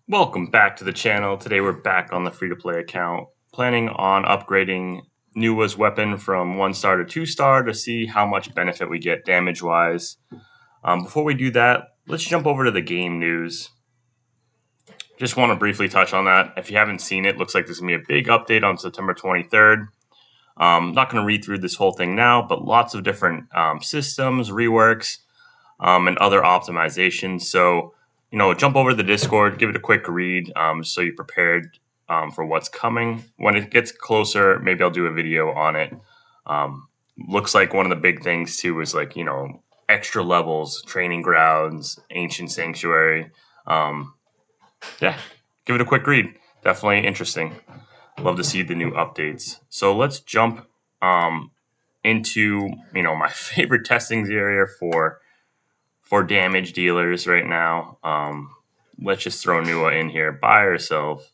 Welcome back to the channel. Today we're back on the free-to-play account, planning on upgrading Nuwa's weapon from 1 star to 2 star to see how much benefit we get damage-wise. Before we do that, let's jump over to the game news. Just want to briefly touch on that. If you haven't seen it, looks like there's going to be a big update on September 23rd. Not going to read through this whole thing now, but lots of different systems, reworks, and other optimizations. So, jump over to the Discord, give it a quick read, so you're prepared for what's coming. When it gets closer, maybe I'll do a video on it. Looks like one of the big things too is extra levels, training grounds, ancient sanctuary. Yeah, give it a quick read. Definitely interesting. Love to see the new updates. So let's jump into my favorite testings area for damage dealers right now. Let's just throw Nuwa in here by herself.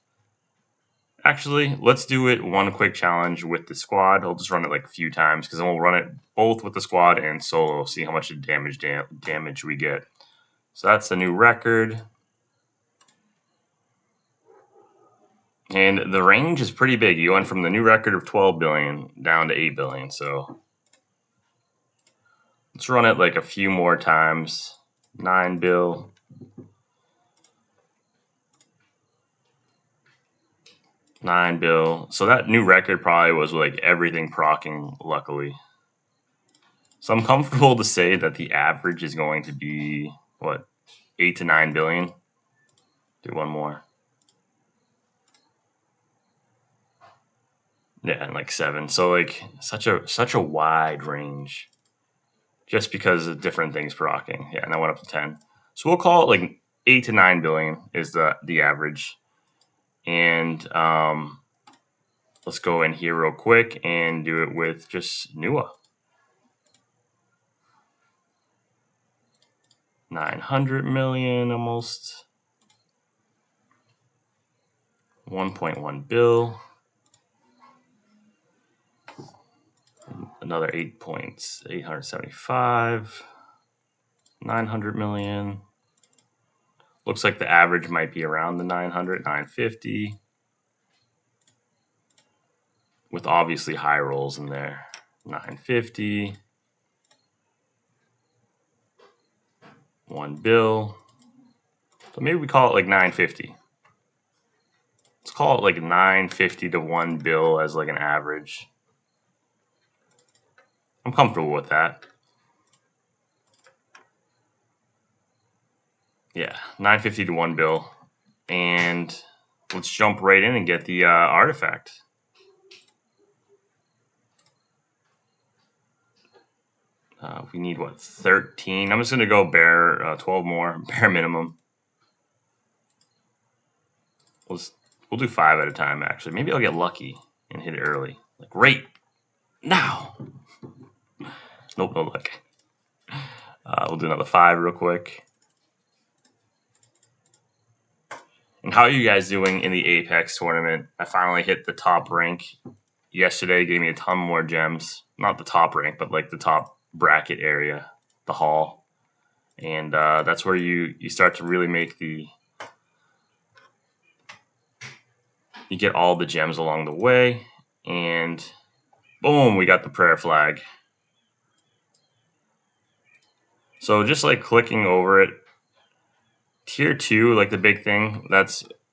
Actually, let's do it one quick challenge with the squad. I'll just run it like a few times because then we'll run it both with the squad and solo, see how much damage we get. So that's the new record. And the range is pretty big. You went from the new record of 12 billion down to 8 billion. So let's run it like a few more times. 9 bill. 9 bill. So that new record probably was like everything procking, luckily. So I'm comfortable to say that the average is going to be, what, 8 to 9 billion? Do one more. Yeah, and like 7. So like such a wide range. Just because of different things procking. Yeah, and that went up to 10. So we'll call it like 8 to 9 billion is the average. And let's go in here real quick and do it with just Nuwa. 900 million almost. 1.1 bill. Another 8 points. 875. 900 million. Looks like the average might be around the 900, 950. With obviously high rolls in there. 950. 1 bill. So maybe we call it like 950. Let's call it like 950 to 1 bill as like an average. I'm comfortable with that. Yeah, 950 to 1 bill. And let's jump right in and get the artifact. We need, what, 13? I'm just going to go bare 12 more, bare minimum. We'll do 5 at a time, actually. Maybe I'll get lucky and hit it early. Like, right now. Nope, no luck. We'll do another 5 real quick. And how are you guys doing in the Apex tournament? I finally hit the top rank yesterday. Gave me a ton more gems. Not the top rank, but like the top bracket area, the hall. And that's where you start to really make you get all the gems along the way. And boom, we got the prayer flag. So just like clicking over it, tier 2, like the big thing,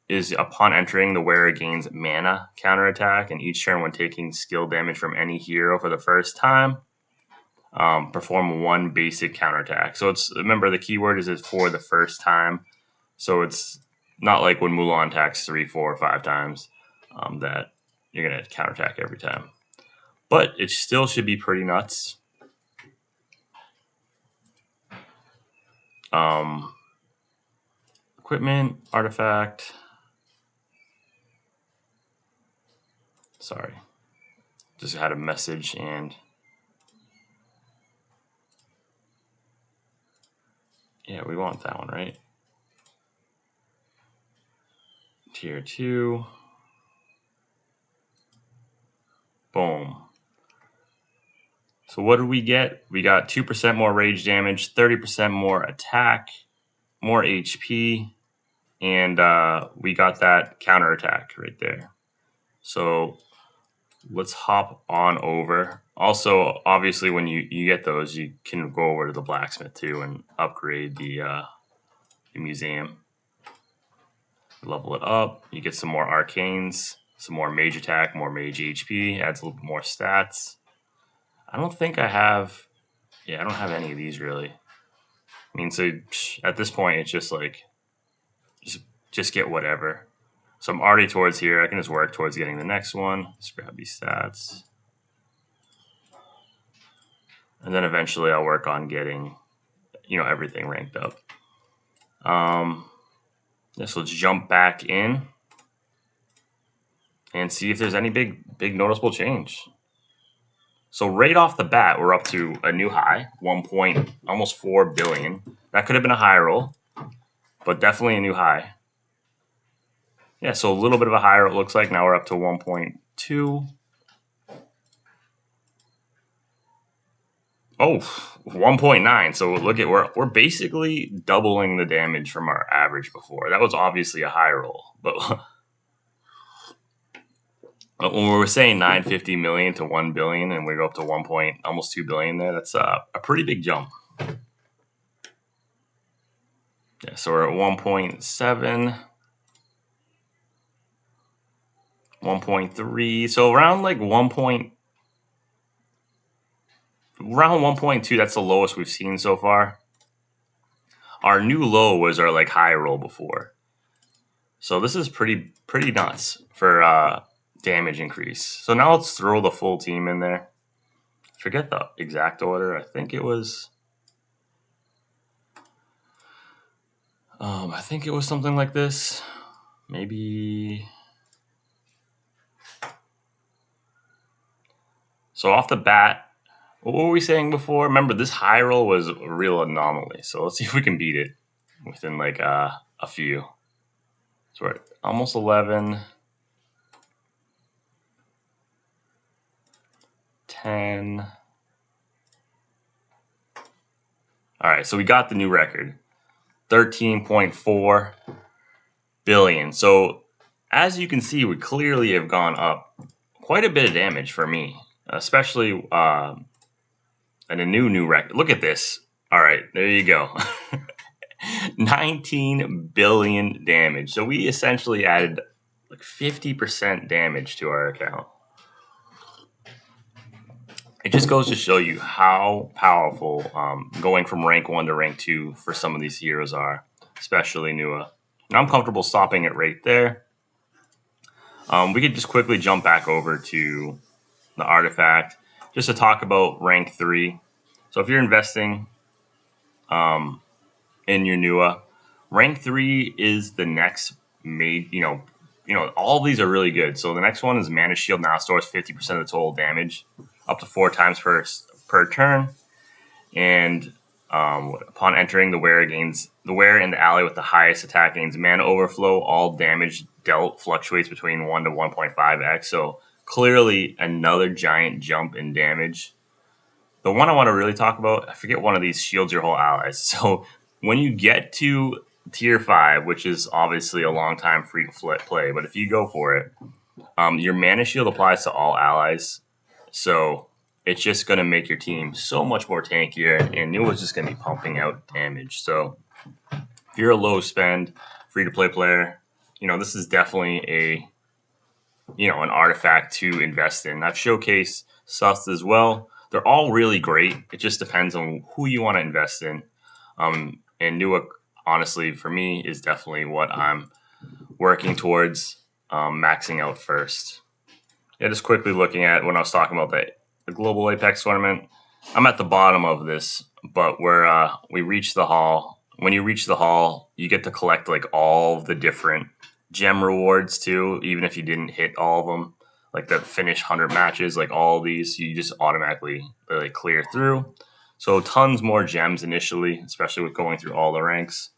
is upon entering, the wearer gains mana counterattack, and each turn when taking skill damage from any hero for the first time, perform 1 basic counterattack. So remember the keyword is for the first time. So it's not like when Mulan attacks 3, 4, 5 times that you're gonna counterattack every time. But it still should be pretty nuts. Equipment, artifact. Sorry. Just had a message and yeah, we want that one, right? Tier 2. Boom. So what did we get? We got 2% more rage damage, 30% more attack, more HP, and we got that counterattack right there. So let's hop on over. Also, obviously, when you get those, you can go over to the blacksmith too and upgrade the museum. Level it up. You get some more arcanes, some more mage attack, more mage HP. Adds a little bit more stats. I don't think I have. Yeah, I don't have any of these really. I mean, so at this point, it's just like just get whatever. So I'm already towards here. I can just work towards getting the next one. Let's grab these stats. And then eventually I'll work on getting, everything ranked up. So let's jump back in and see if there's any big noticeable change. So right off the bat, we're up to a new high, almost 4 billion. That could have been a high roll, but definitely a new high. Yeah, so a little bit of a higher, it looks like. Now we're up to 1.2. Oh, 1.9. So look at we're basically doubling the damage from our average before. That was obviously a high roll, but when we were saying 950 million to 1 billion and we go up to almost 2 billion there, that's a pretty big jump. Yeah, so we're at 1.7, 1.3. So around like around 1.2, that's the lowest we've seen so far. Our new low was our like high roll before. So this is pretty nuts for damage increase. So now let's throw the full team in there. Forget the exact order. I think it was something like this. Maybe. So off the bat, what were we saying before? Remember, this high roll was a real anomaly. So let's see if we can beat it within like a few. So we're at almost 11, 10. All right, so we got the new record, 13.4 billion. So as you can see, we clearly have gone up quite a bit of damage for me, especially in a new record. Look at this. All right, there you go. 19 billion damage. So we essentially added like 50% damage to our account. It just goes to show you how powerful going from rank 1 to rank 2 for some of these heroes are, especially Nuwa. And I'm comfortable stopping it right there. We could just quickly jump back over to the artifact just to talk about rank 3. So if you're investing in your Nuwa, rank 3 is the next made. All of these are really good. So the next one is Mana Shield. Now stores 50% of the total damage, up to 4 times per turn. And upon entering, the wearer in the alley with the highest attack gains mana overflow. All damage dealt fluctuates between 1 to 1.5x. So clearly another giant jump in damage. The one I want to really talk about, I forget one of these, shields your whole allies. So when you get to tier 5, which is obviously a long time free to play, but if you go for it, your mana shield applies to all allies. So it's just going to make your team so much more tankier, and Nuwa's just going to be pumping out damage. So if you're a low spend, free to play player, this is definitely an artifact to invest in. I've showcased Sus as well. They're all really great. It just depends on who you want to invest in. And Nuwa, honestly, for me, is definitely what I'm working towards maxing out first. Yeah, just quickly looking at when I was talking about the Global Apex tournament, I'm at the bottom of this, but we reached the hall. When you reach the hall, you get to collect like all the different gem rewards too, even if you didn't hit all of them. Like the finish 100 matches, like all of these, you just automatically clear through. So tons more gems initially, especially with going through all the ranks.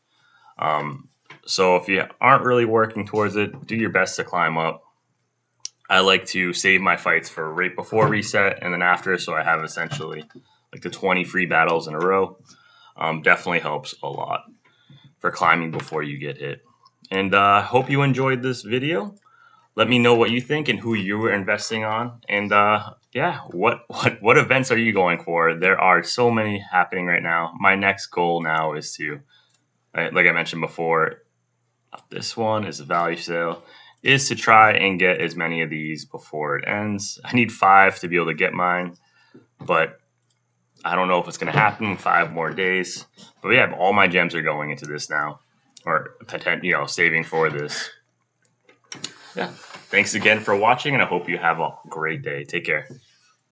So if you aren't really working towards it, do your best to climb up. I like to save my fights for right before reset and then after, so I have essentially like the 20 free battles in a row. Definitely helps a lot for climbing before you get hit. And hope you enjoyed this video. Let me know what you think and who you were investing on. And yeah, what events are you going for? There are so many happening right now. My next goal now is to, like I mentioned before, this one is a value sale, is to try and get as many of these before it ends. I need 5 to be able to get mine, but I don't know if it's going to happen in 5 more days. But yeah, all my gems are going into this now, or saving for this. Yeah. Thanks again for watching, and I hope you have a great day. Take care.